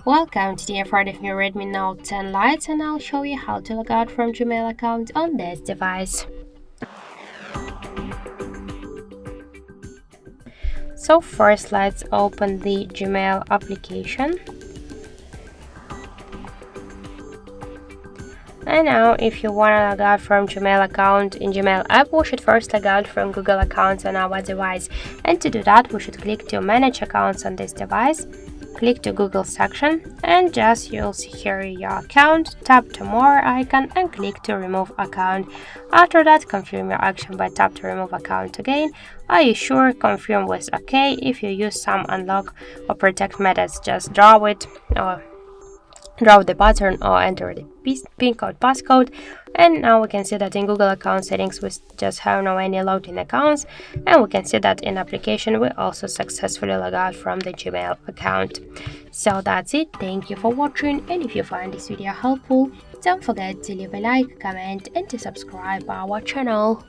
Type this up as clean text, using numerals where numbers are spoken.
Welcome to the affordable Redmi Note 10 Lite, and I'll show you how to log out from Gmail account on this device. So first let's open the Gmail application. And now if you want to log out from Gmail account in Gmail app, we should first log out from Google accounts on our device. And to do that, we should click to manage accounts on this device, click to Google section, and just you'll see here your account, tap to more icon and click to remove account. After that, confirm your action by tap to remove account again. Are you sure? Confirm with OK. If you use some unlock or protect methods, just draw it or draw the pattern or enter the pin code passcode. And now we can see that in Google account settings we just have no any logged in accounts, and we can see that in application we also successfully log out from the Gmail account. So that's it. Thank you for watching, and if you find this video helpful, don't forget to leave a like, comment and to subscribe our channel.